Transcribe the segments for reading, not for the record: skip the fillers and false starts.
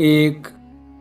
1,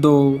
2,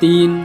3,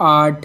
8,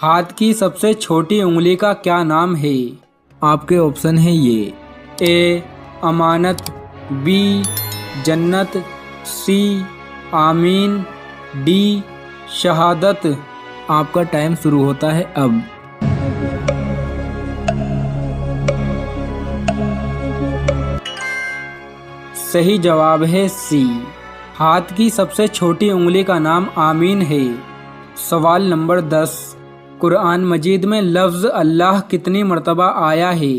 ہاتھ کی سب سے چھوٹی انگلی کا کیا نام ہے؟ آپ کے آپشن ہیں یہ: اے امانت، بی جنت، سی آمین، ڈی شہادت۔ آپ کا ٹائم شروع ہوتا ہے اب۔ صحیح جواب ہے سی، ہاتھ کی سب سے چھوٹی انگلی کا نام آمین ہے۔ سوال نمبر 10، قرآن مجید میں لفظ اللہ کتنی مرتبہ آیا ہے؟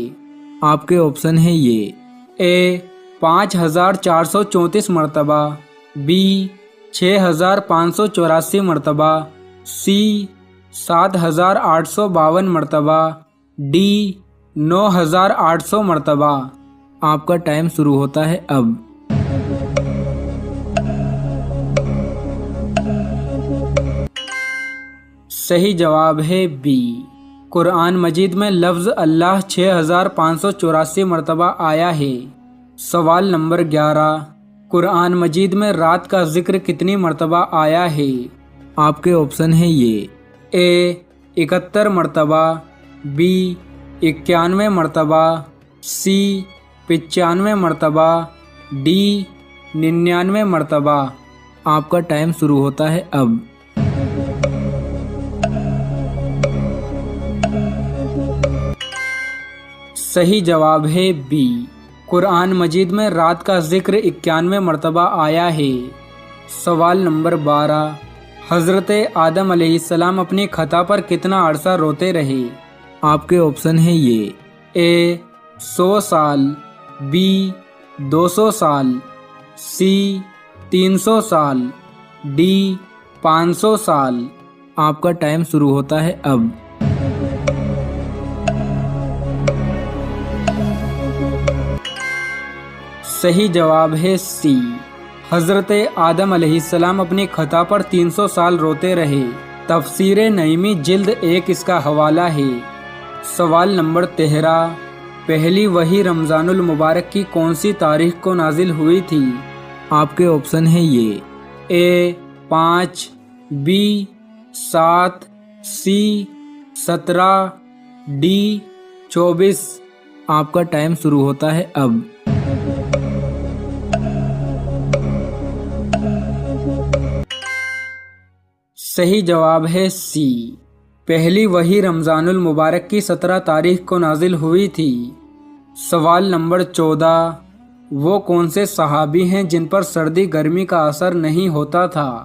آپ کے آپشن ہیں یہ: اے 5434 مرتبہ، بی 6584 مرتبہ، سی 7852 مرتبہ، ڈی 9800 مرتبہ۔ آپ کا ٹائم شروع ہوتا ہے اب۔ صحیح جواب ہے بی، قرآن مجید میں لفظ اللہ 6584 مرتبہ آیا ہے۔ سوال نمبر 11، قرآن مجید میں رات کا ذکر کتنی مرتبہ آیا ہے؟ آپ کے آپشن ہیں یہ: اے 71 مرتبہ، بی 91 مرتبہ، سی 95 مرتبہ، ڈی 99 مرتبہ۔ آپ کا ٹائم شروع ہوتا ہے اب۔ صحیح جواب ہے بی، قرآن مجید میں رات کا ذکر 91 مرتبہ آیا ہے۔ سوال نمبر 12، حضرت آدم علیہ السلام اپنی خطا پر کتنا عرصہ روتے رہے؟ آپ کے آپشن ہیں یہ: اے 100 سال، بی 200 سال، سی 300 سال، ڈی 500 سال۔ آپ کا ٹائم شروع ہوتا ہے اب۔ صحیح جواب ہے سی، حضرت آدم علیہ السلام اپنی خطا پر 300 سال روتے رہے۔ تفسیر نعیمی جلد 1 اس کا حوالہ ہے۔ سوال نمبر 13، پہلی وحی رمضان المبارک کی کون سی تاریخ کو نازل ہوئی تھی؟ آپ کے آپشن ہیں یہ: اے 5، بی 7، سی 17، ڈی 24۔ آپ کا ٹائم شروع ہوتا ہے اب۔ صحیح جواب ہے سی، پہلی وحی رمضان المبارک کی 17 تاریخ کو نازل ہوئی تھی۔ سوال نمبر 14، وہ کون سے صحابی ہیں جن پر سردی گرمی کا اثر نہیں ہوتا تھا؟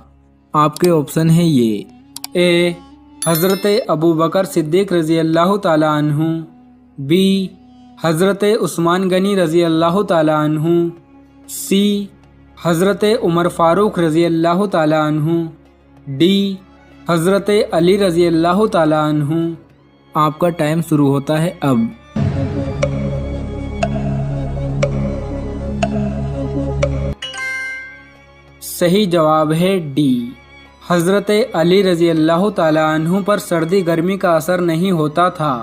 آپ کے آپشن ہیں یہ: اے حضرت ابوبکر صدیق رضی اللہ تعالی عنہ، بی حضرت عثمان غنی رضی اللہ تعالی عنہ، سی حضرت عمر فاروق رضی اللہ تعالی عنہ، ڈی حضرت علی رضی اللہ تعالی عنہ۔ آپ کا ٹائم شروع ہوتا ہے اب۔ صحیح جواب ہے ڈی، حضرت علی رضی اللہ تعالی عنہ پر سردی گرمی کا اثر نہیں ہوتا تھا۔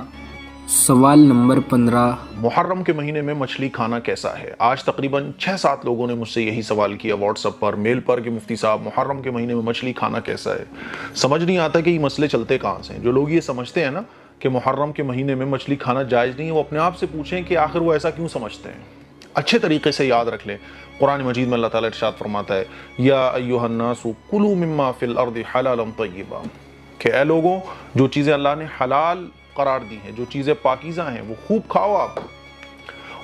سوال نمبر 15، محرم کے مہینے میں مچھلی کھانا کیسا ہے؟ آج تقریباً 6-7 لوگوں نے مجھ سے یہی سوال کیا واٹس ایپ پر، میل پر، کہ مفتی صاحب محرم کے مہینے میں مچھلی کھانا کیسا ہے؟ سمجھ نہیں آتا کہ یہ مسئلے چلتے کہاں سے ہیں۔ جو لوگ یہ سمجھتے ہیں نا کہ محرم کے مہینے میں مچھلی کھانا جائز نہیں ہے، وہ اپنے آپ سے پوچھیں کہ آخر وہ ایسا کیوں سمجھتے ہیں۔ اچھے طریقے سے یاد رکھ لیں، قرآن مجید میں اللہ تعالیٰ ارشاد فرماتا ہے: یا ایھا الناس کلوا مما فی الارض حلالا طیبا، کہ اے لوگوں، جو چیزیں اللہ نے حلال قرار دی ہیں، جو چیزیں پاکیزہ ہیں، وہ خوب کھاؤ آپ۔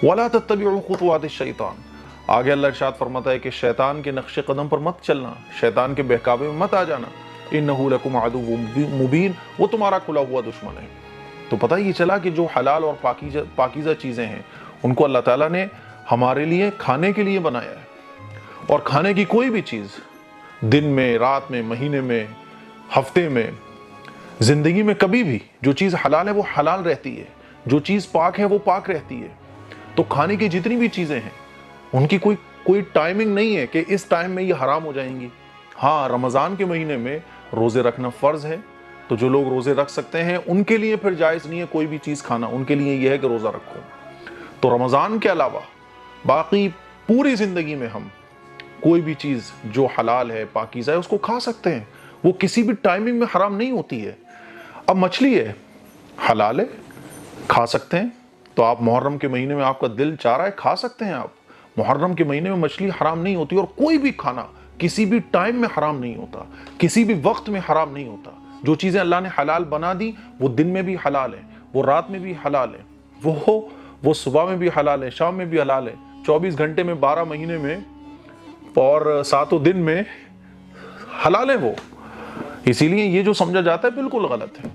وَلَا تَتَّبِعُوا خُطُوَاتِ الشَّيْطَانِ، آگے اللہ ارشاد فرماتا ہے کہ شیطان کے نقش قدم پر مت چلنا، شیطان کے بہکاوے میں مت آ جانا۔ إِنَّهُ لَكُمْ عَدُوٌّ مُبِينٌ، وہ تمہارا کھلا ہوا دشمن ہے۔ تو پتہ یہ چلا کہ جو حلال اور پاکیزہ چیزیں ہیں، ان کو اللہ تعالیٰ نے ہمارے لیے کھانے کے لیے بنایا ہے، اور کھانے کی کوئی بھی چیز دن میں، رات میں، مہینے میں، ہفتے میں، زندگی میں کبھی بھی جو چیز حلال ہے وہ حلال رہتی ہے، جو چیز پاک ہے وہ پاک رہتی ہے۔ تو کھانے کی جتنی بھی چیزیں ہیں ان کی کوئی ٹائمنگ نہیں ہے کہ اس ٹائم میں یہ حرام ہو جائیں گی۔ ہاں، رمضان کے مہینے میں روزے رکھنا فرض ہے، تو جو لوگ روزے رکھ سکتے ہیں ان کے لیے پھر جائز نہیں ہے کوئی بھی چیز کھانا، ان کے لیے یہ ہے کہ روزہ رکھو۔ تو رمضان کے علاوہ باقی پوری زندگی میں ہم کوئی بھی چیز جو حلال ہے، پاکیزہ ہے، اس کو کھا سکتے ہیں، وہ کسی بھی ٹائمنگ میں حرام نہیں ہوتی ہے۔ اب مچھلی ہے حلال ہے، کھا سکتے ہیں، تو آپ محرم کے مہینے میں آپ کا دل چاہ رہا ہے کھا سکتے ہیں آپ۔ محرم کے مہینے میں مچھلی حرام نہیں ہوتی، اور کوئی بھی کھانا کسی بھی ٹائم میں حرام نہیں ہوتا، کسی بھی وقت میں حرام نہیں ہوتا۔ جو چیزیں اللہ نے حلال بنا دی وہ دن میں بھی حلال ہیں، وہ رات میں بھی حلال ہیں، وہ صبح میں بھی حلال ہے، شام میں بھی حلال ہے، 24 گھنٹے میں، 12 مہینے میں اور 7 دن میں حلال ہے وہ۔ اسی لیے یہ جو سمجھا جاتا ہے بالکل غلط ہے۔